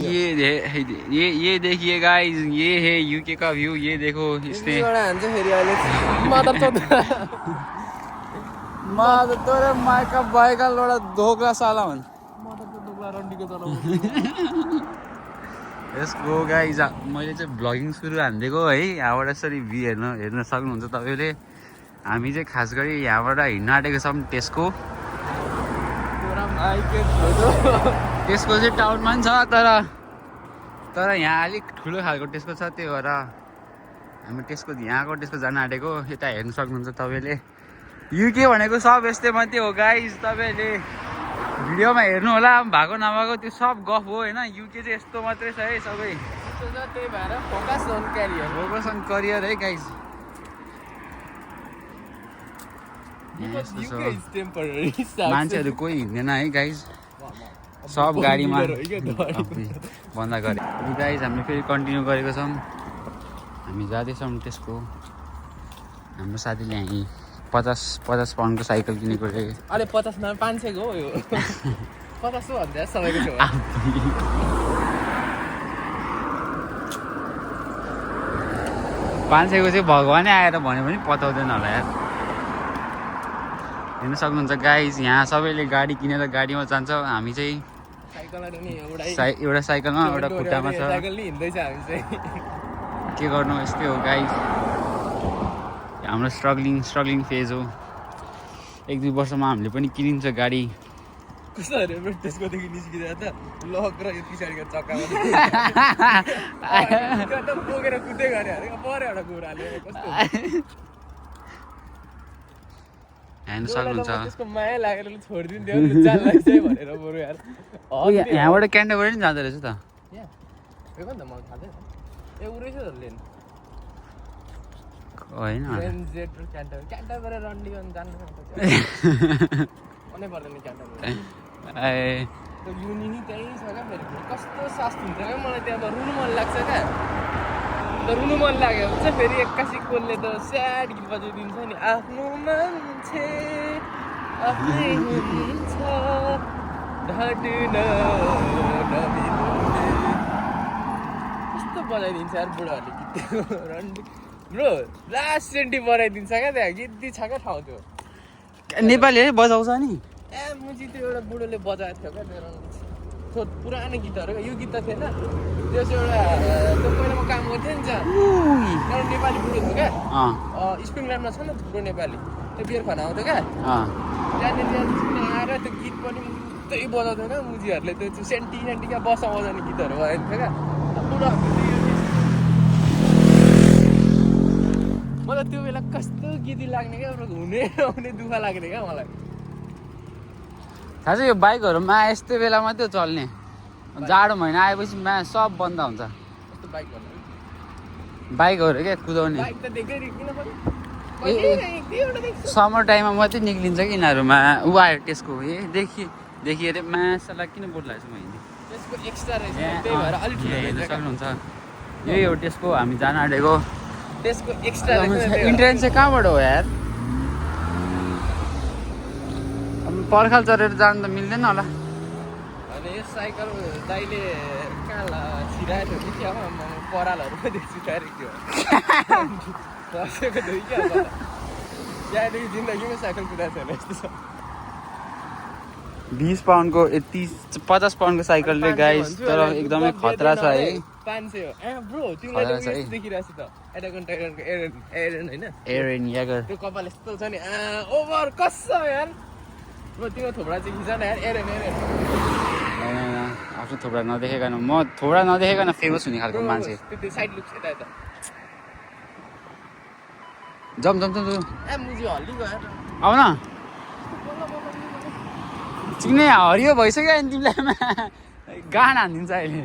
ये देखिए गाइस, ये है यूके का व्यू। ये देखो इसने तोरे माइका बाइका लोडा दोगला साला भन् यसको गाइस मैले चाहिँ भ्लगिङ सुरु हानिदिएको है। यहाँबाट यसरी भ्यू हेर्न सक्नुहुन्छ तपाईँले। हामी चाहिँ खास गरी यहाँबाट हिँड्न आँटेको छौँ टेस्को चाहिँ टाउनमा पनि छ, तर यहाँ अलिक ठुलो खालको टेस्को छ, त्यही भएर हामी यहाँको टेस्को जान आँटेको। यता हेर्न सक्नुहुन्छ तपाईँले। युके भनेको सब यस्तै मात्रै हो गाइस, तपाईँले भिडियोमा हेर्नु होला, भएको नभएको त्यो सब गफ हो होइन। युके चाहिँ यस्तो मात्रै छ है सबै, त्यही भएर फोकस अन करियर है गाइस। मान्छेहरू कोही हिँड्दैन है गाइस, सब गाडीमा बन्द गरे। गाइस हामीले फेरि कन्टिन्यू गरेको छौँ। हामी जाँदैछौँ त्यसको। हाम्रो साथीले यहीँ 50 पाउन्डको साइकल किनेको रे। अरे 50 मा 500 को हो यो 50 हो भन्दा सबैको छ। 500 को चाहिँ भगवानै आएर भन्यो भने पताउँदैन होला यार। हेर्न सक्नुहुन्छ गाइस, यहाँ सबैले गाडी किनेर गाडीमा जान्छ। हामी चाहिँ एउटा साइकलमा एउटा खुट्टामा छ। के गर्नु, यस्तै हो गाइस। हाम्रो स्ट्रगलिङ फेज हो। 1-2 वर्षमा हामीले पनि किनिन्छ गाडी। कसरी त्यसकोदेखि निस्किँदा त लक र यो पछाडिको चक्कामा बोकेर कुदै गरे अरे परे एउटा कुराले कस्तो हेर्न सक्नुहुन्छ। त्यसको माया लागेर छोडिदिन्थ्यो जान लाग्छ भनेर बरु यार। यहाँबाट क्यान्टरबरी पनि जाँदो रहेछ त। यो नि त मलाई थाहा छैन। ए उरेछ त लेन होइन क्यान्टरबरी रन्डी जानु पर्ने क्यान्टरबरी। त्यो युनिनी त्यहीँ छ क्या। फेरि कस्तो सास हुन्छ क्या, मलाई त्यहाँ रुनु मन लाग्छ क्या। रुनु मन लाग्यो भने चाहिँ फेरि 81 कोलले त स्याड गीत बजाइदिन्छ नि। आफ्नो मान्छे आफ्नै हुन्छ ढाड्न कस्तो बनाइदिन्छ यार बुढाहरूले गीत। रन्डी ब्रो लास्ट सेन्टी बनाइदिन्छ क्या त्यहाँ। गीत छ क्या ठाउँ त्यो। नेपालीले बजाउँछ नि। ए मुजी त्यो एउटा बुढोले बजाएको थियो क्या त्यो पुरानो गीतहरू। यो गीत त थिएन त्यो चाहिँ एउटा त्यो पहिला म काम गर्थेँ नि एउटा नेपाली बुढो थियो क्या। स्प्रिङल्यान्डमा छ नि थुप्रो नेपाली। त्यो बियर खान आउँथ्यो क्या। त्यहाँनिर आएर त्यो गीत पनि त्यही बजाउँथ्यो क्या मुजीहरूले। त्यो सेन्टी क्या बसमा बजाउने गीतहरू बनाइदिन्थ्यो क्या बुढो। मलाई त्यो बेला कस्तो गीत लाग्ने क्या, हुने आउने दुःख लाग्ने क्या मलाई। थाहा छ यो बाइकहरूमा यस्तै बेला मात्रै चल्ने। जाडो महिना आएपछि सब बन्द हुन्छ। बाइकहरू क्या कुदाउने। समर टाइममा मात्रै निक्लिन्छ कि यिनीहरूमा। ऊ आयो त्यसको देखिए अरे मासला किन बोट लागेको छु मैले। हेर्न सक्नुहुन्छ यही हो त्यसको। हामी जान आँटेको। त्यसको एक्स्ट्रा इन्ट्रेन्स चाहिँ कहाँबाट हो यार? पर्खाल चढेर जानु त मिल्दैन होला। अनि यो साइकल दाइले कहाँ छिराएको थियो कि क्या परालहरू पनि छिराएको थियो। बसेको थियो क्या त्यहाँदेखि जिन्दगीमा साइकल कुदाएको छैन यस्तो छ। 20 पाउन्डको 50 पाउन्डको साइकलले गाइस, तर एकदमै खतरा छ है। 500 हो। ब्रो तिमीलाई यस्तो देखिरहेको छु त एटक अन टाइटनको एरेन होइन? एरेन यागर। त्यो कपाल यस्तो छ नि ओभर कस्स यार। ब्रो तिम्रो थोब्रा चाहिँ खिच न यार। एरेन होइन आफ्नो थोब्रा नदेखेकन, म थोब्रा नदेखेकन फेमस हुने खालको मान्छे। त्यो साइड लुक्स यता यता जम ए मुजी हल्ली गयो आउ न। चिक्ने हरियो भइसक्यो अनि तिमीलाई गान हानिदिन्छ अहिले।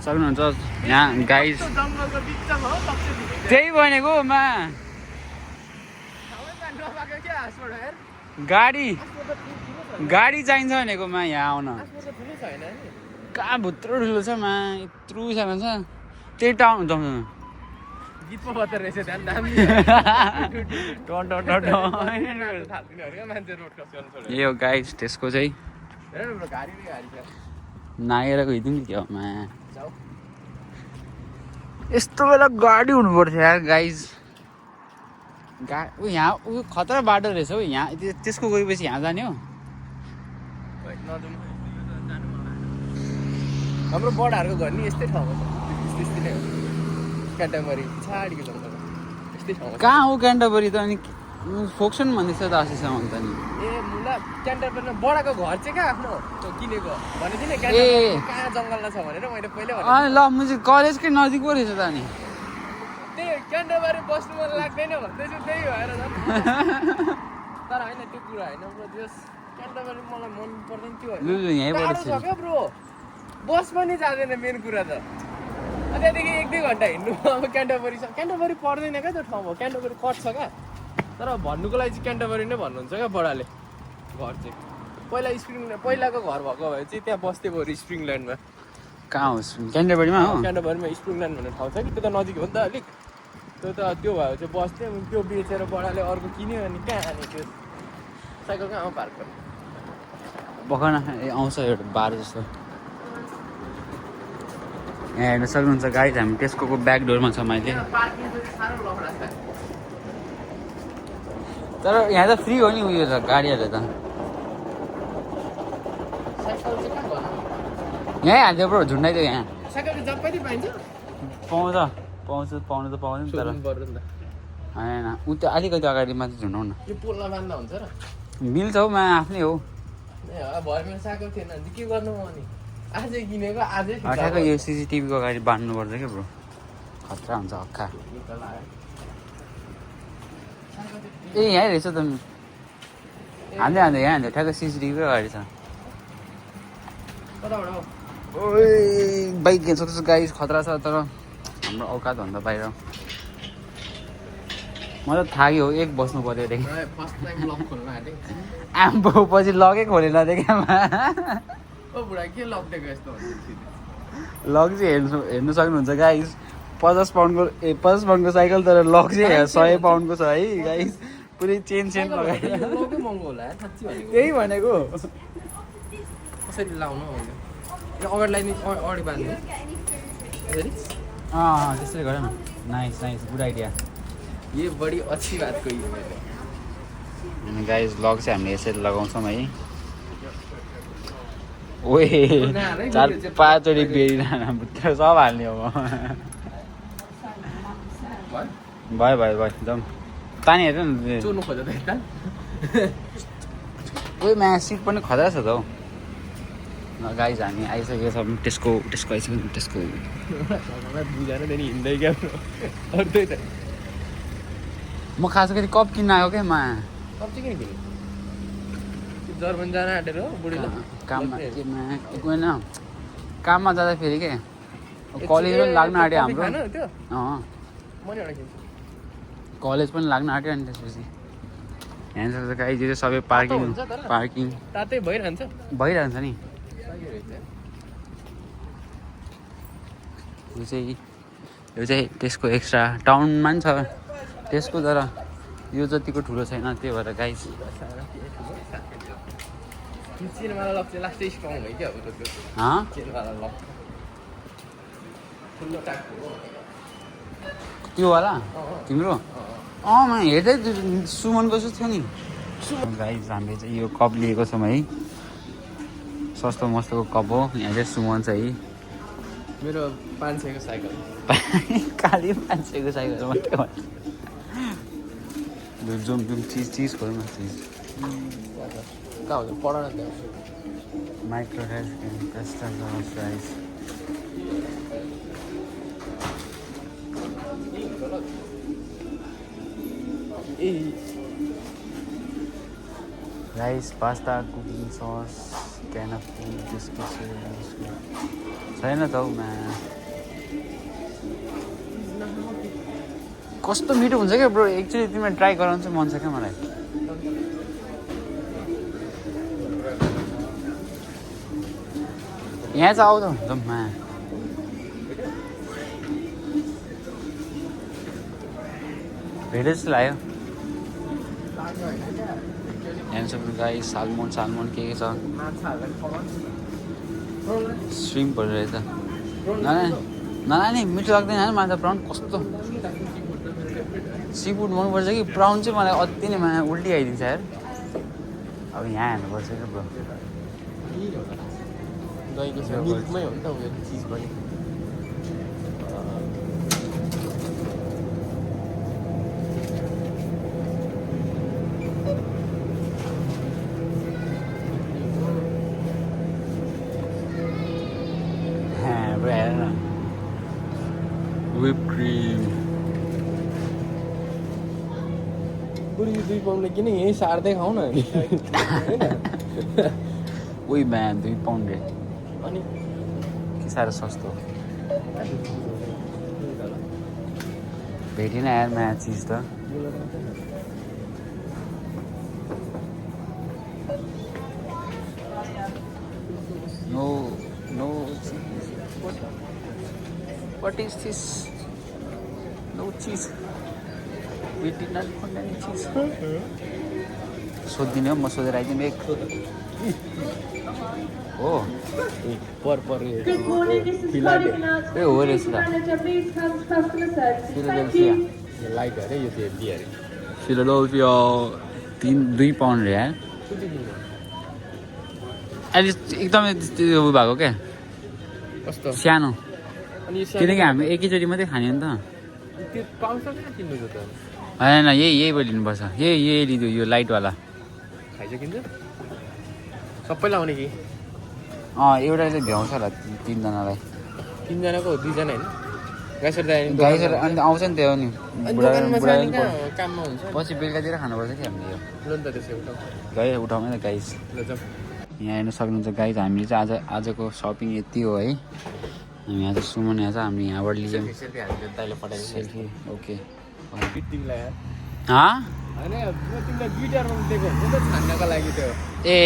सक्नुहुन्छ यहाँ गाइस, त्यही भनेको गाडी चाहिन्छ भनेको यहाँ आउन। कहाँ भुत्रो ठुलो छ यत्रो सानो छ। त्यही टाउन गीत पो बत्तर रहेछ त्यहाँ दामी मान्छे रोड क्रस गर्नु छोड्यो यो गाइस त्यसको चाहिँ हेर न ब्रो गाडी नै गाडी छ नागेर गइदिउँ नि त्यो जाऊ यस्तो बेला गाडी हुनु पर्थ्यो यार गाइज ऊ यहाँ ऊ खतरा बाटो रहेछ हौ यहाँ त्यसको गएपछि यहाँ जाने हो हाम्रो बडाहरूको घर नि यस्तै ठाउँमा छ त्यस्तै नै हो क्यान्टरबरी पछाडिको जङ्गल यस्तै ठाउँमा कहाँ हो क्यान्टरबरी त अनि फोक्सन भन्दैछ त आशीसँग अन्त नि ए मुला क्यान्टरबरीमा बडाको घर चाहिँ कहाँ आफ्नो त्यो किनेको भनेको थिएँ नि ए कहाँ जङ्गलमा छ भनेर मैले पहिल्यै भने अनि ल मुझे कलेजकै नजिक पो रहेछ त अनि त्यही क्यान्टरबरी बस्नु मन लाग्दैन भन्दैछु त्यही भएर झन् तर होइन त्यो कुरा होइन ब्रो जस क्यान्टरबरी मलाई मन पर्दैन त्यो लु लु यहीँ टाढो पऱ्यो छ क्या ब्रो बस पनि जाँदैन मेन कुरा त त्यहाँदेखि 1-2 घन्टा हिँड्नु अब क्यान्टरबरी छ क्यान्टरबरी पर्दैन क्या त्यो ठाउँमा क्यान्टरबरी कट्छ क्या तर भन्नुको लागि चाहिँ क्यान्टरबरी नै भन्नुहुन्छ क्या बडाले घर चाहिँ पहिलाको घर भएको भए चाहिँ त्यहाँ बस्दै बरु स्प्रिङल्यान्डमा कहाँ हो क्यान्टरबरीमा हो क्यान्टरबरीमा स्प्रिङल्यान्ड भन्ने ठाउँ छ कि त्यो त नजिक हो नि त अलिक त्यो भयो चाहिँ बस्थ्यो त्यो बेचेर बडाले अर्को किन्यो अनि कहाँ अनि त्यो साइकल कहाँ पार्क गर्नु भर्खर आउँछ एउटा बार जस्तो यहाँ हेर्न सक्नुहुन्छ गाइज हामी त्यसको ब्याक डोरमा छौँ अहिले पार्किङ साह्रो लफडा छ तर यहाँ त फ्री हो नि उयो त गाडीहरू त साइकल चाहिँ कहाँ गर्नु यहीँ हाल्थ्यो ब्रो झुन्डाइदियो यहाँ साइकल चाहिँ जब पनि पाइन्छ पाउँछ पाउनु त पाउँदैन तर पर्यो नि त होइन ऊ त्यो अलिकति अगाडि मात्रै झुन्डाउ न यो पोलमा बाँध्दा हुन्छ र मिल्छ हौ मा आफ्नै हो भरे मेरो साइकल थिएन भने चाहिँ के गर्नु म अनि आजै किनेको आजै ठ्याक्कै यो सिसिटिभीको अगाडि बाँध्नु पर्छ क्या ब्रो खतरा हुन्छ हक्का ए यहीँ रहेछ त हान्दै यहाँ हान्दै ठ्याक्कै सिसिटिभीकै अगाडि छ कताबाट हो ओए बाइक हेर्न सक्छु गाडी खतरा छ तर हाम्रो औकातभन्दा बाहिर मलाई थाक्यो हो 1 बस्नु पऱ्यो अरे फर्स्ट टाइम लक खोल्न आँटेको आम्बो पछि लगै खोलेन अरे क्यामा ओ बुढा के लकिदिएको यस्तो लक चाहिँ हेर्नु सक्नुहुन्छ गाइस 50 पाउन्डको साइकल तर लक चाहिँ 100 पाउन्डको छ है गाइस पुरै चेन लगाएर लकै महँगो होला यार साँच्ची भनेको त्यही भनेको कसरी लाउनु हो यो अगाडि लाइने अगाडि बाँध्ने यसरी त्यसरी गर न नाइस गुड आइडिया ये बडी अच्छी बात कही है मैले अनि गाइस लक चाहिँ हामीले यसरी लगाउँछौँ है ओए 4-5 चोटि बेरिरहन भित्र सब हाल्ने हो भयो एकदम पानी हेर न चोर्नु खोज्यो त एकताल ओए मा सिट पनि खतरा छ त हौ ल गाइस हामी आइसकेको छौँ त्यसको आइसक्यो त्यसको बुझाएर त्यहाँदेखि हिँड्दै क्या अर्दै त म खास गरी कप किन्न आएको क्या मा कप चाहिँ किन किने जर्मन जान आँटेर हो बुढीले काममा काममा जाँदाखेरि के कलेज पनि लाग्न आँट्यो हाम्रो त्यो अँ मैले एउटा किन्छु कलेज पनि लाग्न आँट्यो अनि त्यसपछि यहाँ सक्छ गाइस यो सबै पार्किङ तातै भइरहन्छ भइरहन्छ नि यो चाहिँ त्यसको एक्स्ट्रा टाउनमा पनि छ त्यसको तर यो जतिको ठुलो छैन त्यही भएर गाइस चेनवाला लक चाहिँ लास्टै स्ट्रङ भयो क्या अब त्यो चेनवाला लक ठुलो टाकको हो त्यो वाला तिम्रो म हेर्दै सुमनको जस्तो थियो नि गाइस हामीले चाहिँ यो कप लिएको छौँ है सस्तो मस्तोको कप हो यहाँ चाहिँ सुमन छ है मेरो 500 को साइकल खालि 500 को साइकल मात्रै भन्छ जुम चिज खोल्नु न चिज कहाँ हुन्छ पढाउन त micro health price rice pasta cooking sauce can of food biscuit छैन त हौ कस्तो मिठो हुन्छ क्या ब्रो एक्चुअली तिमीलाई ट्राई गराउनु चाहिँ मन छ क्या मलाई यहाँ चाहिँ आउँदा हुन्छ भेटे जस्तो लाग्यो लाग्यो होइन क्या यहाँ सक्नु गाई सालमोन के छ माछाहरूलाई फलाउँछ स्विमहरू रहेछ नानी मिठो लाग्दैन होइन माछा प्राउन कस्तो सी फुड मनपर्छ कि प्राउन चाहिँ मलाई अति नै उल्टी आइदिन्छ यार अब यहाँ हेर्नुपर्छ क्या ब्रो दहीको छ मिल्कमै हो नि त उयो चिज पनि whipped cream बुढी 2 पाउन्डले किन यहीँ सार्दै खाऊ न हामी उही म्यान 2 पाउन्ड रे अनि के साह्रो सस्तो भेटेन यार नयाँ चिज त no what is this no cheese we did not find any cheese सोधिदिने हो म सोधेर आइदिउँ एक हो पर Good morning, this is Philadelphia. Friday announcement. Hey, what is Please that? manager, please come to customer services. Thank Philadelphia. you. Light अरे यो त्यो beer Philadelphia 2 pound रे यार अहिले एकदमै त्यो उयो भएको क्या कस्तो सानो अनि यो किनकि हामी एकैचोटि मात्रै खाने हो नि त त्यो पाउँछ कि किन्नु त होइन यही लिनुपर्छ यही लिदियो यो लाइटवाला खाइसकिन्छ सबैलाई आउने कि एउटा चाहिँ भ्याउँछ होला 3 जनालाई 3 जनाको 2 जना होइन गाइसर दाइ गाई छ अन्त आउँछ नि त्यो नि दोकानमा छ नि बुढा कहाँ काममा हुन्छ पछि बेलुकातिर खानुपर्छ कि हामीले यो ल नि त त्यसै उठाउ गाई उठाउँ न गाइस ल जाऊ यहाँ हेर्न सक्नुहुन्छ गाइस हामीले चाहिँ आजको सपिङ यति हो है हामी आज सुमन यहाँ छ हामी यहाँबाट लियौँ सेल्फी हाल्नु दाइले पठाइदिनु सेल्फी ओके तिमीलाई यार हाँ होइन म तिमीलाई गिटारमा दिएको हुन्छ नि त छान्नको लागि त्यो ए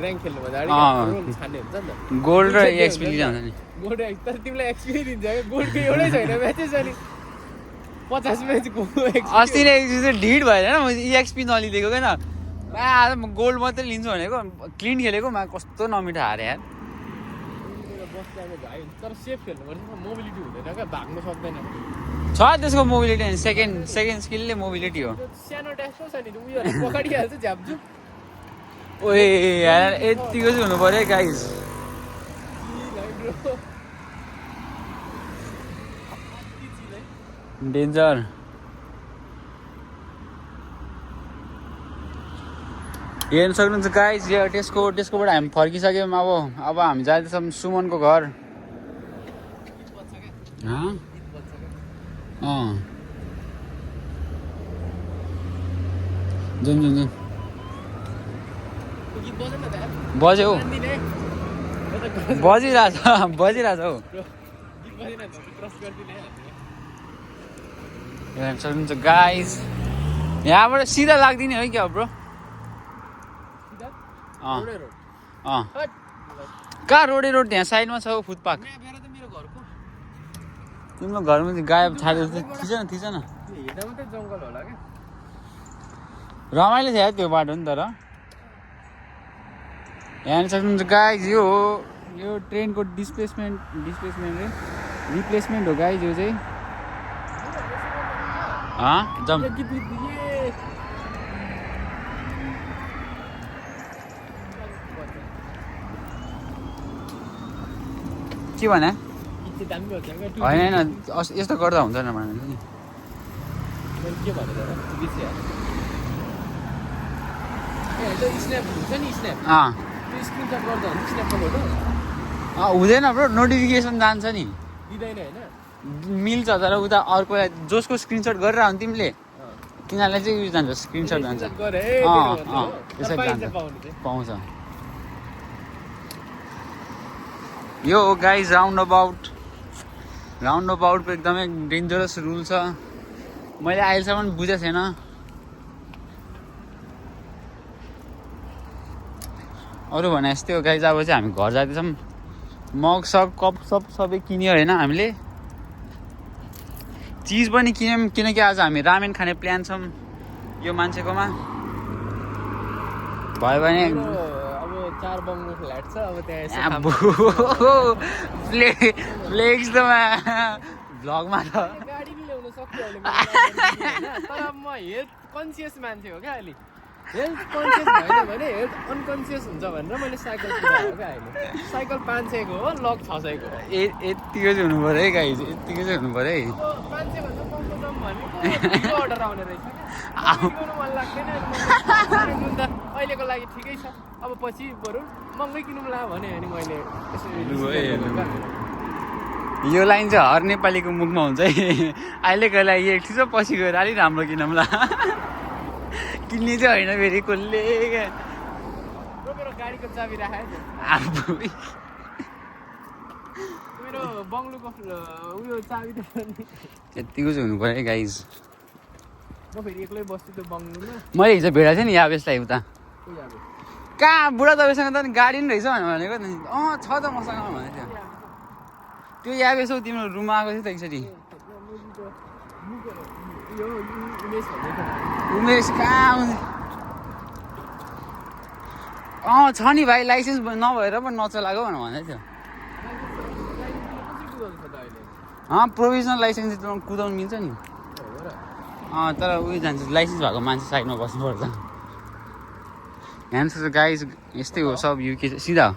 ऱ्याङ्क खेल्नु भन्दा अँ। अगाडि छान्ने हुन्छ नि त गोल्ड र एक्सपी लिन्छ नि गोल्ड तर तिमीलाई एक्सपी दिन्छ क्या गोल्डको एउटै छैन म्याचै छ नि 50 म्याचको अस्ति नै चाहिँ ढिड भएर होइन मैले इएक्सपी नलिदिएको क्या आज म गोल्ड मात्रै लिन्छु भनेको क्लिन खेलेको मा कस्तो नमिठो हारे यार तर सेफ खेल्नुपर्छ मोबिलिटी हुँदैन क्या भाग्नु सक्दैन छ त्यसको मोबिलिटी सेकेन्ड स्किलले मोबिलिटी हो त्यो सानो ट्याक्सो छ नि उयोहरू पकाडिहाल्छ झ्याप्छु ओए यार यतिको चाहिँ हुनु पऱ्यो है गाइस डेन्जर हेर्नु सक्नुहुन्छ गाइस यो टेस्कोबाट हामी फर्किसक्यौँ अब हामी जाँदैछौँ सुमनको घर जुन बज्यो हौ बजिरहेछ हौ हेर्नु सक्नुहुन्छ गाइस यहाँबाट सिधा लाग्दिने है क्या ब्रो कहाँ रोडे रोड त्यहाँ साइडमा छ हौ फुटपाथ तिम्रो घरमा चाहिँ गायब छाडेर थिच न हेर्दा मात्रै जङ्गल होला क्या रमाइलो थियो त्यो बाटो नि तर यहाँ सक्नुहुन्छ गाइज यो हो यो ट्रेनको रिप्लेसमेन्ट हो गाइज यो चाहिँ जम के भने होइन यस्तो गर्दा हुन्छ न भने नि के भन्नु स्न्याप हुन्छ नि स्न्याप त्यो स्क्रिनसट गर्दा हुन्छ स्न्यापको फोटो हुँदैन ब्रो नोटिफिकेसन जान्छ नि दिँदैन होइन मिल्छ तर उता अर्को जसको स्क्रिनसट गरेर हो तिमीले तिनीहरूलाई चाहिँ उयो जान्छ स्क्रिनसट जान्छ त्यसरी जान्छ पाउँछ यो हो गाइज राउन्ड अबाउटको एकदमै डेन्जरस रुल छ मैले अहिलेसम्म बुझेको छैन अरू भने यस्तै हो गाइज अब चाहिँ हामी घर जाँदैछौँ मग सग कप सबै किन्यो होइन हामीले चिज पनि किनौँ किनकि आज हामी रामेन खाने प्लान छौँ यो मान्छेकोमा भयो भने अब 4 बङ्गलो फ्ल्याट छ अब त्यहाँ फ्लेक्स त भ्लगमा त गाडी पनि ल्याउन सक्यो अहिले तर म हेल्थ कन्सियस मान्छे हो क्या अहिले हेल्थ कन्सियस भएन भने हेल्थ अनकन्सियस हुन्छ भनेर मैले साइकल कुदाएको क्या अहिले साइकल 500 को हो लक 600 को यत्तिको चाहिँ हुनु पऱ्यो है गाइज यत्तिको चाहिँ हुनु पऱ्यो है 500 भन्दा कमको दाम भनेको अर्डर आउने रहेछ क्या मन लाग्दैन अहिलेको लागि ठिकै छ अब पछि बरु महँगै किनौँ ला भने अनि मैले यो लाइन चाहिँ हर नेपालीको मुखमा हुन्छ है अहिलेको लागि एक ठिक पछि गएर अलिक राम्रो किनौँला किन्ने चाहिँ होइन फेरि कसले मेरो गाडीको चाबी राखेको मेरो बङ्गलोको उयो चाबी त यत्तिको चाहिँ हुनु पऱ्यो है गाइज म फेरि एक्लै बस्छु त्यो बङ्गलोमा मैले हिजो भेटेको थिएँ नि यावेशलाई उता कहाँ बुढा तपाईँसँग त गाडी पनि रहेछ भनेको नि छ त मसँग भनेको थियो त्यो यावेश हौ तिम्रो रुममा आएको थियो त एकचोटि उमेश कहाँ आउँछ छ नि भाइ लाइसेन्स नभएर पनि नचलाएको भनेर भन्दै थियो प्रोभिजनल लाइसेन्स कुदाउनु मिल्छ नि तर उयो जान्छ लाइसेन्स भएको मान्छे साइडमा बस्नुपर्छ यहाँ गाइज यस्तै हो सब युके सिधा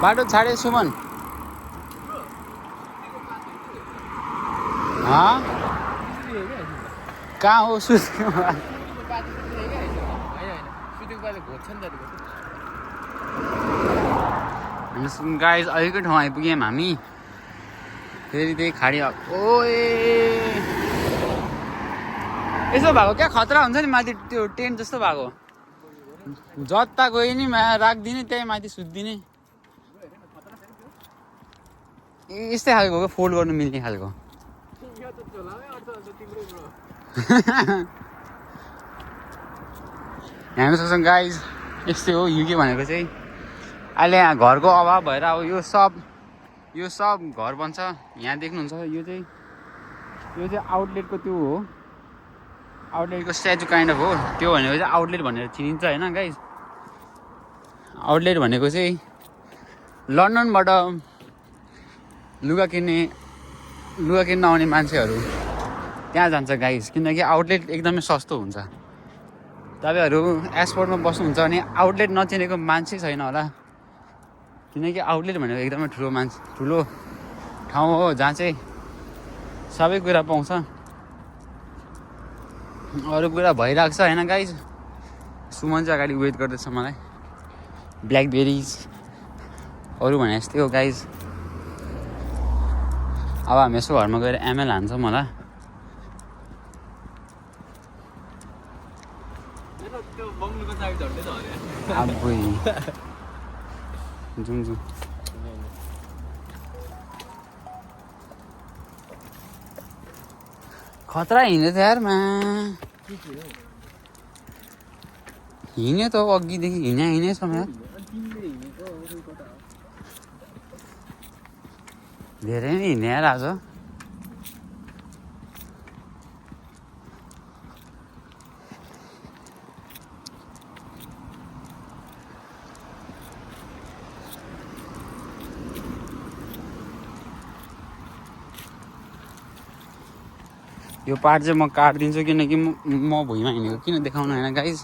बाटो छाडे सुमन कहाँ हो गाइज अहिलेकै ठाउँ आइपुग्यौँ हामी फेरि त्यही खाडी ओए यसो भएको क्या खतरा हुन्छ नि माथि त्यो टेन्ट जस्तो भएको जता गयो नि राखिदिने त्यही माथि सुत्दिने यस्तै खालको हो फोल्ड गर्नु मिल्ने खालको हेर्नु सक्छौँ गाइज यस्तै हो युके भनेको चाहिँ अहिले यहाँ घरको अभाव भएर अब यो सब घर बन्छ यहाँ देख्नुहुन्छ यो चाहिँ आउटलेटको त्यो हो आउटलेटको स्ट्याचु काइन्ड अफ हो त्यो भनेको चाहिँ आउटलेट भनेर चिनिन्छ होइन गाइज आउटलेट भनेको चाहिँ लन्डनबाट लुगा किन्न आउने मान्छेहरू त्यहाँ जान्छ गाइज किनकि आउटलेट एकदमै सस्तो हुन्छ तपाईँहरू एयरपोर्टमा बस्नुहुन्छ भने आउटलेट नचिनेको मान्छे छैन होला किनकि आउटलेट भनेको एकदमै ठुलो ठाउँ हो जहाँ चाहिँ सबै कुरा पाउँछ अरू कुरा भइरहेको छ होइन गाइज सुमन चाहिँ अगाडि वेट गर्दैछ मलाई ब्ल्याकबेरिज अरू भने यस्तै हो गाइज अब हामी यसो घरमा गएर एमएल हान्छौँ होला जाउँ खतरा हिँड्यो त यारमा हिँड्यो त अघिदेखि हिँडे समय धेरै नै हिँड्ने यार आज यो पार्ट चाहिँ म काटिदिन्छु किनकि म भुइँमा हिँडेको किन देखाउनु होइन गाइज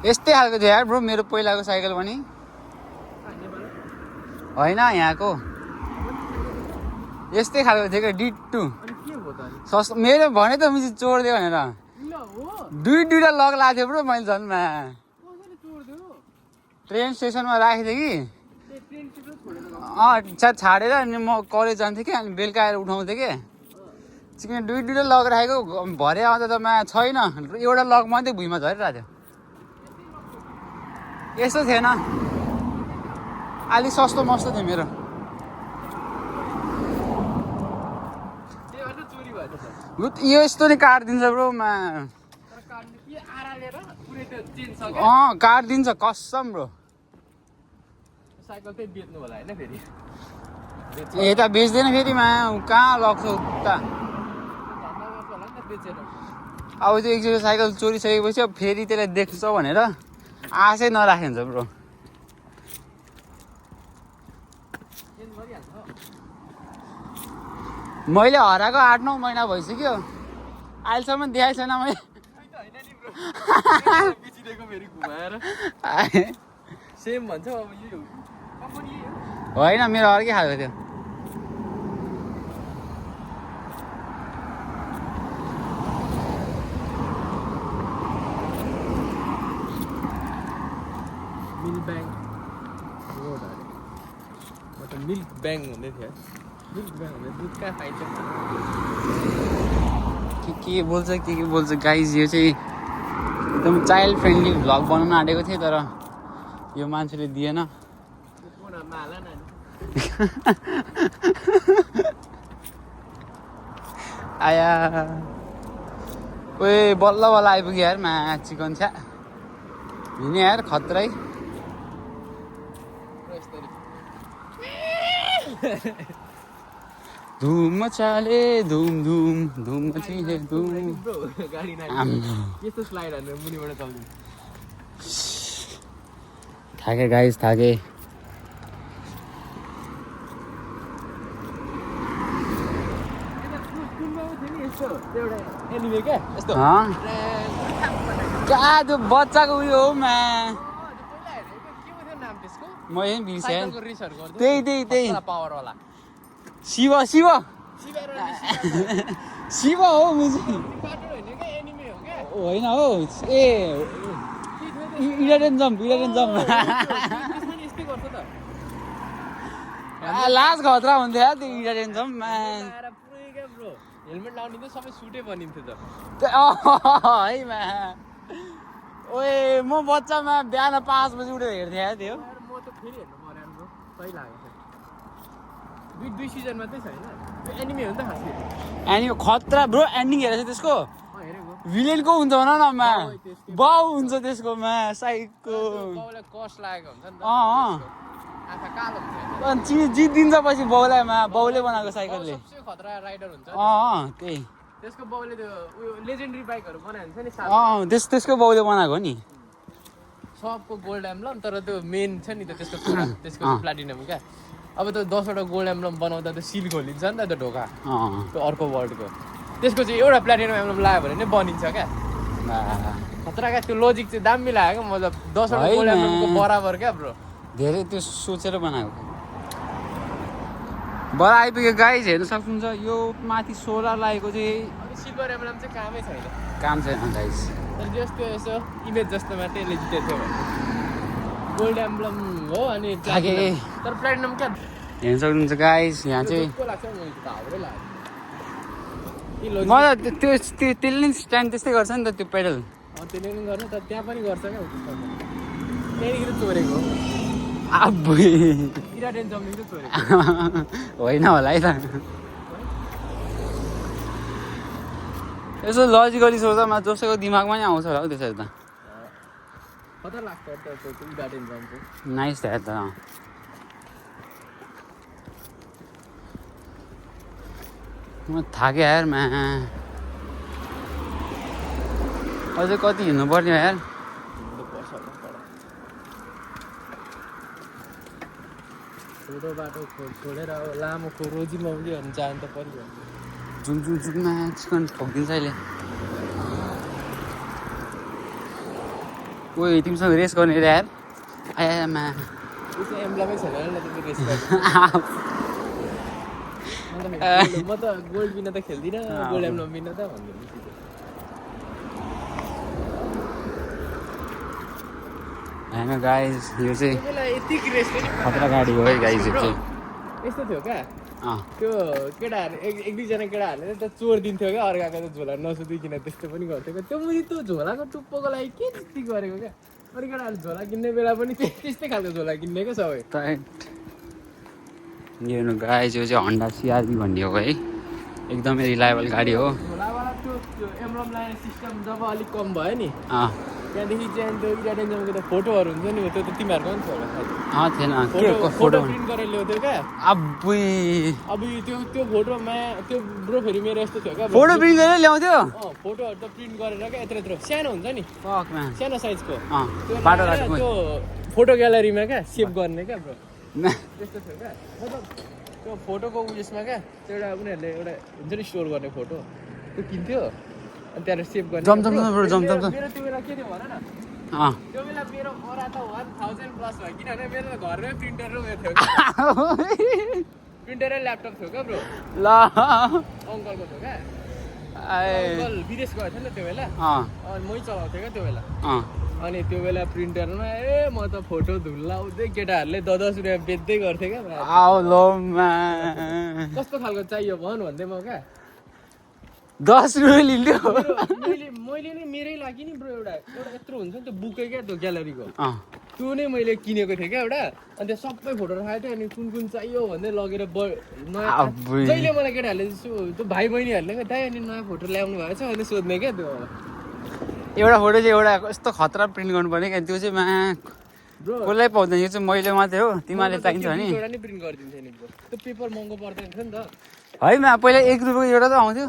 यस्तै खालको थियो यार ब्रो मेरो पहिलाको साइकल पनि होइन यहाँको यस्तै खालको थियो क्या डिटु सस्तो मेरो भने त मिसी चोरिदियो भनेर दुईवटा लग लगाएको थियो ब्रो मैले झन्मा ट्रेन स्टेसनमा राखेको थिएँ कि छाडेर अनि म कलेज जान्थेँ कि अनि बेलुका आएर उठाउँथेँ कि चिकन दुईवटा लग राखेको भरे आउँदा त छैन एउटा लग मात्रै भुइँमा झरिरहेको थियो यस्तो थिएन अलिक सस्तो मस्तो थियो मेरो यो यस्तो नि काटिदिन्छ ब्रो काटिदिन्छ कसम ब्रो साइकल चाहिँ बेच्नु होला होइन फेरि यता बेच्दैन फेरि कहाँ लग्छ उता अब त्यो एकचोटि साइकल चोरिसकेपछि फेरि त्यसलाई देख्छ भनेर आशै नराखे हुन्छ ब्रो मैले हराएको 8-9 महिना भइसक्यो अहिलेसम्म देखाएको छैन मैले सेम भन्छ अब यो होइन मेरो अर्कै खालको थियो मिल्क ब्याङ हुँदै थियो मिल्क ब्याङ हुँदै दुध कहाँ खाइन्छ के बोल्छ गाइज यो चाहिँ एकदम चाइल्ड फ्रेन्डली भ्लग बनाउन आँटेको थिएँ तर यो मान्छेले दिएन आया ओए बल्ल आइपुग्यो यार चिकन छ्या हिँड्ने यार खत्रै धुम मचाले धुम मचिले धुम यस्तो स्लाइडहरु मुनिबाट चल्दैन थाके गाइस थाके एनिमे क्या यस्तो कहाँ त्यो बच्चाको उयो हो म यही बिर्सेँ त्यही पावरवाला शिव हो मुझे होइन हो ए इडाडेन जम्प लास्ट खतरा हुन्थ्यो यार त्यो इडाडेन जम्पमा हेलमेट लाउने त सबै सुटै बनिन्थ्यो त है ओए म बच्चामा बिहान 5 बजी उठेर हेर्थेँ यार त्यो म त फेरि हेर्नु पर्यो ब्रो सही लाग्यो दुई सिजन मात्रै छ हैन त्यो एनिमे हो नि त खासै एनिमे खतरा ब्रो एन्डिङ हेरेछ त्यसको हेरेको भिलेनको हुन्छ भन न बाउ हुन्छ त्यसको साइकको बाउलाई कस्ट लागेको हुन्छ नि त आँखा कालो हुन्छ अनि जित्दिन्छ पछि बाउले बनाएको साइकलले सबसे खतरा राइडर हुन्छ त्यही त्यसको बाउले त्यो उयो लेजेन्डरी बाइकहरु बनाएको हुन्छ नि त्यसको बाउले बनाएको नि सबको गोल्ड एम्ब्लम तर त्यो मेन छ नि त त्यसको प्लाटिनम क्या अब त 10 वटा गोल्ड एम्ब्लम बनाउँदा त सिल खोलिन्छ नि त त्यो ढोका त्यो अर्को वर्ल्डको त्यसको चाहिँ एउटा प्लाटिनम एम्ब्लम लगायो भने नै बनिन्छ क्या खतरा क्या त्यो लोजिक चाहिँ दामी लाग्यो मतलब 10 वटा गोल्ड एम्ब्लमको बराबर क्या ब्रो धेरै त्यो सोचेर बनाएको बडा आइपुग्यो गाइज हेर्न सक्नुहुन्छ यो माथि सोलर लागेको चाहिँ सिल्भर एम्ब्लम चाहिँ कामै छैन काम छैन गाइज तर जस्तो यसो इमेज जस्तो मात्रै यसले जितेको थियो गोल्ड एम्ब्लम हो अनि तर प्लाटिनम क्या हेर्न सक्नुहुन्छ गाइज यहाँ चाहिँ मलाई त्यसले नि स्ट्यान्ड त्यस्तै गर्छ नि त त्यो पेडल त्यसले पनि गर्नु तर त्यहाँ पनि गर्छ क्या त्यहाँनिर चोरेको इराडेन जम्मिङले चोरेको होइन होला है त यसो लजिकली सोच्दा जसैको दिमागमा नि आउँछ होला हौ त्यसरी त खतरा लाग्छ त्यो इराडेन जम्मिङ नाइस थियो त म थाकेँ यार अझै कति हिँड्नु पर्ने हो यार छोटो बाटो छोडेर अब लामो रोजीमा पनि अनि जानु त पर्यो जुममा चिकन ठोकिदिन्छ अहिले ओ तिमीसँग रेस गर्ने रे यार आयामा त्यो चाहिँ एम्ब्लमै छैन रेस म त गोल्ड बिना त खेल्दिनँ गोल्ड एम्ब्लम बिना त भन्दिनँ होइन गाइज यो चाहिँ यतिक रेस खतरा गाडी हो है गाइज यो चाहिँ यस्तो थियो क्या त्यो केटाहरू एक दुईजना केटाहरूले त चोर दिन्थ्यो क्या अर्काको त झोला नसोधिकन त्यस्तो पनि गर्थ्यो क्या त्यो मैले त्यो झोलाको टुप्पोको लागि के चित्ती गरेको क्या अरू केटाहरूले झोला किन्ने बेला पनि त्यस्तै खालको झोला किन्ने क्या सबै यो गाई जो चाहिँ होन्डा सिआरबी भन्ने हो है एकदमै रिलायबल गाडी हो झोलावाला त्यो एम्ब्लम लाने सिस्टम जब अलिक कम भयो नि अँ त्यहाँदेखि चाहिँ त्यो इराडेन्जमको त फोटोहरू हुन्छ नि त्यो त तिमीहरूको पनि थियो होला थिएन फोटो प्रिन्ट गरेर ल्याउँथ्यो क्या अब्बुई अब त्यो फोटोमा त्यो ब्रो फेरि मेरो यस्तो थियो क्या फोटो प्रिन्ट गरेर ल्याउँथ्यो फोटोहरू त प्रिन्ट गरेर क्या यत्रो सानो हुन्छ नि सानो साइजको बाटो त्यो फोटो ग्यालरीमा क्या सेभ गर्ने क्या ब्रो त्यस्तो थियो क्या मतलब त्यो फोटोको उयसमा क्या त्यो एउटा उनीहरूले एउटा हुन्छ नि स्टोर गर्ने फोटो त्यो किन्थ्यो अनि त्यहाँबाट सेभ गर्ने मेरो त्यो बेला के थियो भन न त्यो बेला मेरो ओरा त 1000 प्लस भयो किनभने मेरो त घरमै प्रिन्टर र उयो थियो प्रिन्टर र ल्यापटप थियो क्या ब्रो ल अङ्कलको थियो क्या अङ्कल विदेश गएको थियो नि त त्यो बेला अनि मै चलाउँथेँ क्या त्यो बेला अनि त्यो बेला प्रिन्टरमा म त फोटो धुलाउँदै केटाहरूले 10 रुपियाँ बेच्दै गर्थेँ क्या कस्तो खालको चाहियो भन भन्दै म क्या 10 रुपियाँ लिन्थ्यो मैले नै मेरै लागि नि ब्रो एउटा यत्रो हुन्छ नि त्यो बुकै क्या त्यो ग्यालरीको त्यो नै मैले किनेको थिएँ क्या एउटा अनि त्यो सबै फोटो राखेको थिएँ अनि कुन चाहियो भन्दै लगेर जहिले मलाई केटाहरूले त्यो भाइ बहिनीहरूले क्या दाइ अनि नयाँ फोटो ल्याउनु भएको छ अनि सोध्ने क्या त्यो एउटा फोटो चाहिँ एउटा कस्तो खतरा प्रिन्ट गर्नुपर्ने क्या त्यो चाहिँ कसलाई पाउँदैन यो चाहिँ मैले मात्रै हो तिमीहरूले चाहिन्छ भने एउटा नै प्रिन्ट गरिदिन्थ्यो नि ब्रो त्यो पेपर महँगो पर्दैन थियो नि त है पहिला 1 रुपियाँको एउटा त आउँथ्यो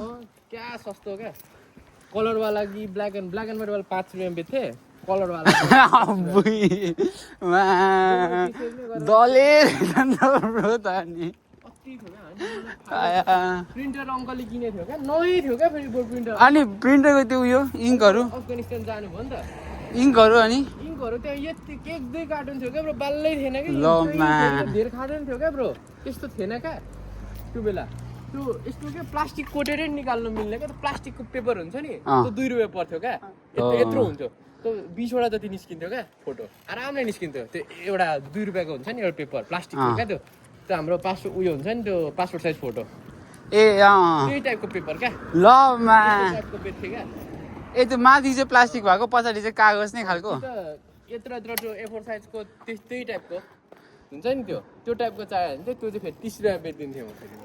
क्या सस्तो क्या कलरवाला कि ब्ल्याक एन्ड व्हाइट वाला 5 रुपियाँ बेच्थेँ कलरवाला प्रिन्टर अङ्कलले किनेको थियो क्या नयाँ थियो क्या फेरि प्रिन्टर अनि प्रिन्टरको त्यो उयो इङ्कहरू अफगानिस्तान जानु भयो नि त इङ्कहरू अनि इङ्कहरू त्यहाँ यति 1-2 कार्टुन थियो क्या ब्रो बाल्लै थिएन कि धेर खाँदैन थियो क्या ब्रो त्यस्तो थिएन क्या त्यो बेला त्यो यस्तो क्या प्लास्टिक कोटेरै निकाल्नु मिल्ने क्या त्यो प्लास्टिकको पेपर हुन्छ नि त्यो 2 रुपियाँ पर्थ्यो क्या यत्रो हुन्थ्यो त्यो 20 वटा जति निस्किन्थ्यो क्या फोटो आरामले निस्किन्थ्यो त्यो एउटा 2 रुपियाँको हुन्छ नि एउटा पेपर प्लास्टिकको क्या त्यो हाम्रो पासपोर्ट उयो हुन्छ नि त्यो पासपोर्ट साइज फोटो त्यही टाइपको पेपर क्या ल टाइपको बेच्थ्यो क्या त्यो माथि चाहिँ प्लास्टिक भएको पछाडि चाहिँ कागज नै खालको यत्रो त्यो A4 साइजको त्यही टाइपको हुन्छ नि त्यो टाइपको चाहियो भने चाहिँ त्यो चाहिँ फेरि 30 रुपियाँ बेचिदिन्थ्यो म फेरि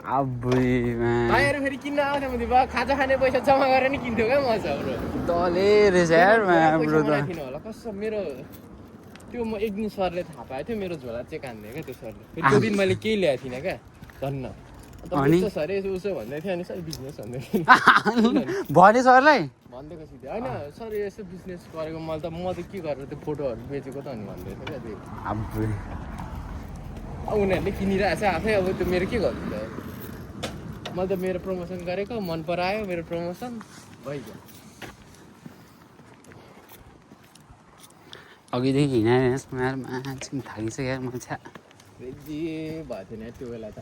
भाइहरू फेरि किन्न आउँथ्यो भने भयो खाजा खाने पैसा जम्मा गरेर नि किन्थ्यो क्या मजा ब्रो होला कसो मेरो त्यो म एक दिन सरले थाहा पाएको थियो मेरो झोला चाहिँ कान्ने क्या त्यो सरले फेरि त्यो दिन मैले केही ल्याएको थिइनँ क्या धन्न सर उसो भन्दै थियो अनि सर बिजनेस भन्दै भने सरलाई भनिदिएको सिधै होइन सर यसो बिजनेस गरेको म त के गरेर त्यो फोटोहरू बेचेको त अनि भन्दै थियो क्या त्यो उनीहरूले किनिरहेको छ आफै अब त्यो मेरो के गर्नु त मैले त मेरो प्रमोसन गरेको मन परायो मेरो प्रमोसन भइगयो अघिदेखि हिँडाइरहेको थाकिसक्यो मान्छे रेजी भएको थिएन त्यो बेला त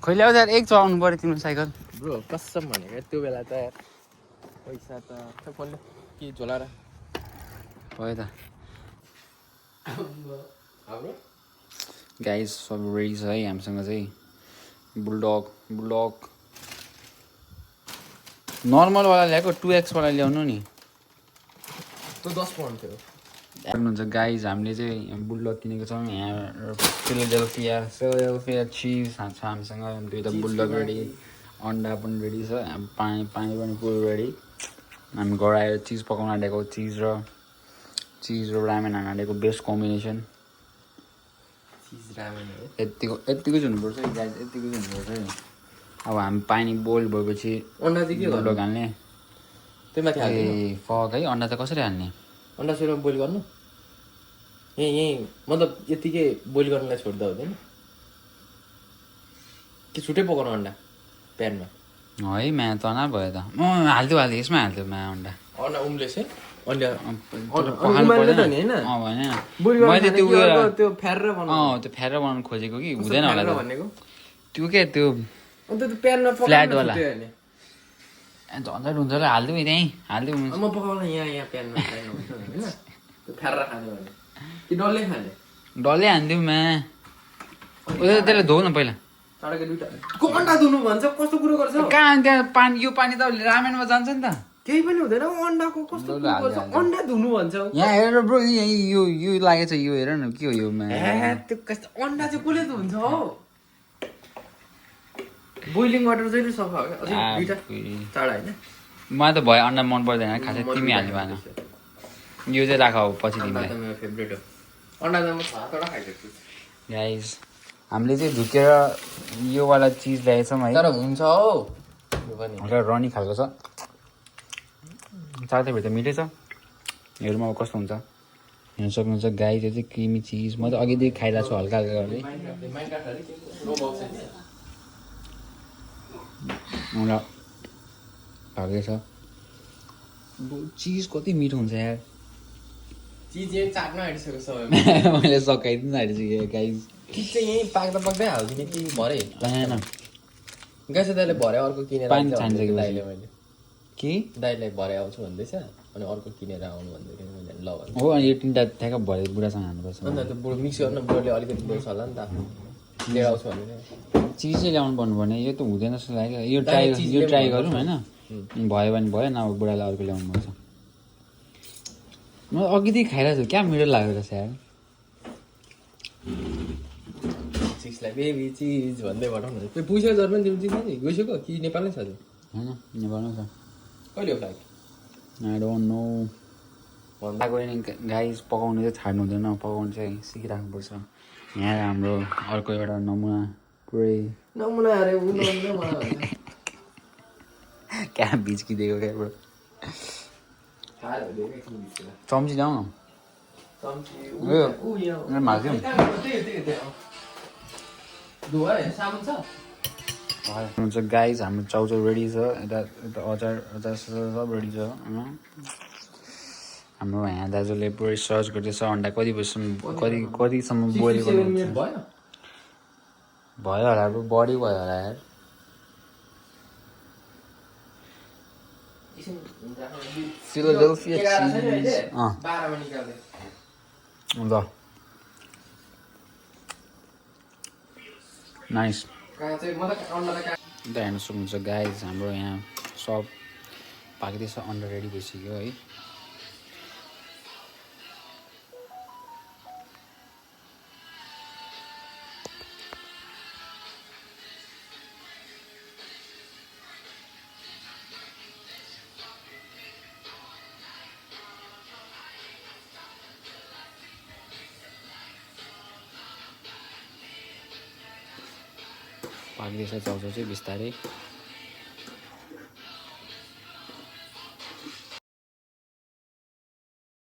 खैले आउँदा एक चलाउनु पऱ्यो तिम्रो साइकल ब्रो कसम भनेको त्यो बेला त पैसा त फोनले के झोला र भयो त गाइस सब रेडी छ है हामीसँग चाहिँ बुलडग नर्मलवाला ल्याएको 2X वाला ल्याउनु नि त्यो 10 पाउन्ड थियो हेर्नुहुन्छ गाइज हामीले चाहिँ बुलडग किनेको छौँ यहाँ फिलाडेल्फिया चिज छ हामीसँग दुईवटा बुलडग रेडी अन्डा पनि रेडी छ पानी पनि पुरो रेडी हामी घर आएर चिज पकाउन आँटेको चिज र रामेन हाल्न आँटेको बेस्ट कम्बिनेसन यत्तिको चाहिँ हुनुपर्छ गाइज यत्तिको चाहिँ हुनुपर्छ है अब हामी पानी बोइल भएपछि अन्डा चाहिँ के बुलडग हाल्ने त्यही माथि फक है अन्डा त कसरी हाल्ने अन्डा सुरुमा बोइल गर्नु यहीँ मतलब यतिकै बोइल गर्नलाई छोड्दा हुँदैन कि छुट्टै पकाउनु अन्डा प्यानमा है म्या तना भयो त म हाल्थ्यो यसमा हाल्थ्यो म्या अन्डा उम्लेछ है अन्डा मैले त्यो फ्यारेर बनाउनु खोजेको कि हुँदैन होला भनेको त्यो के त्यो अन्त त्यो प्यानमा फ्ल्याटवाला झन्झट हुन्छ होला हालिदिउँ त्यहीँ हालिदिउँ म पकाउन यहाँ प्यानमा होइन त्यो फ्यारेर खाने भने कि डल्लै खाने डल्लै हानिदिउँ म्या त्यसलाई धोऊ न पहिला चढाएको दुइटा को अन्डा धुनु भन्छ कस्तो कुरो गर्छ कहाँ त्यहाँ पानी यो पानी त रामेनमा जान्छ नि त केही पनि हुँदैन अन्डाको कस्तो कुरो गर्छ अन्डा धुनु भन्छ यहाँ हेर ब्रो यो लागेछ यो हेर न के हो यो त्यो कस्तो अन्डा चाहिँ कसले धुन्छ हौ बोइलिङ वाटर चाहिँ सफा हो अझै दुइटा चाडा होइन मलाई त भयो अन्डा मन पर्दैन खासै तिमी हाल्नु भएन यो चाहिँ राख पछि तिमीलाई मेरो फेभरेट हो अन्डा त म छातोडा खाइसक्छु गाइस हामीले चाहिँ झुकेर योवाला चिज ल्याएछौँ है तर हुन्छ हौ यो पनि हल्का रनी खालको छ चाख्दाखेरि त मिठै छ हेरौँ अब कस्तो हुन्छ हेर्न सक्नुहुन्छ गाई त्यो चाहिँ क्रिमी चिज म त अघिदेखि खाइरहेको छु हल्का हल्का गर्दै एउटा भागेछ चिज कति मिठो हुन्छ यार चिज यही चाट्न आँटिसक्यो सबै मैले सकाइदिनु आँटिसक्यो गाइस चिज चाहिँ यहीँ पाक्दा पाक्दै हालिदिने कि भरे पाएन गाइस दाइले भरे अर्को किनेर पानी आउँछ छान्छ कि भन्दै दाइले मैले के दाइलाई भरे आउँछु भन्दैछ अनि अर्को किनेर आउनु भन्दै थियो मैले ल भन्दै हो अनि यो तिनवटा ठ्याक्क भरे बुढासँग हान्नुपर्छ अन्त त्यो बुढो मिक्स गर्न बुढोले अलिकति ल्याउँछ होला नि त लिएर आउँछु भनेर चिजै ल्याउनु पर्नु भने यो त हुँदैन जस्तो लाग्यो यो ट्राई गरौँ होइन भयो भने भयो नभए बुढालाई अर्को ल्याउनु पर्छ म अघिदेखि खाइरहेको छु क्या मिठो लाग्यो रहेछ यार चिजलाई बेबी चिज भन्दै भनौँ न त्यो पुइसक्यो जर्मन तिम्रो चिज नि गइसक्यो कि नेपालमै छ त्यो होइन नेपालमै छ कहिले हो फ्लाइट आई डोन्ट नो भन्दाको नि गाइस पकाउनु चाहिँ छाड्नु हुँदैन पकाउनु चाहिँ सिकिराख्नुपर्छ यहाँ हाम्रो अर्को एउटा नमुना पुरै नमुना अरे क्या बिच्किदिएको क्या ब्रो चम्ची ल्याउ न माग्थ्यौँ हुन्छ गाइस हाम्रो चाउचाउ रेडी छ यता अचार अचार सब रेडी छ होइन हाम्रो यहाँ दाजुले पुरै सर्च गर्दैछ अन्डा कति कतिसम्म बोइल गर्नु भयो होला अब बढी भयो होला यार फिलाडेल्फिया चिज ल नाइस हेर्न सक्नुहुन्छ गाइज हाम्रो यहाँ सब पाक्दैछ अन्डा रेडी भइसक्यो है पाक्दैछ चाउचाउ चाहिँ बिस्तारै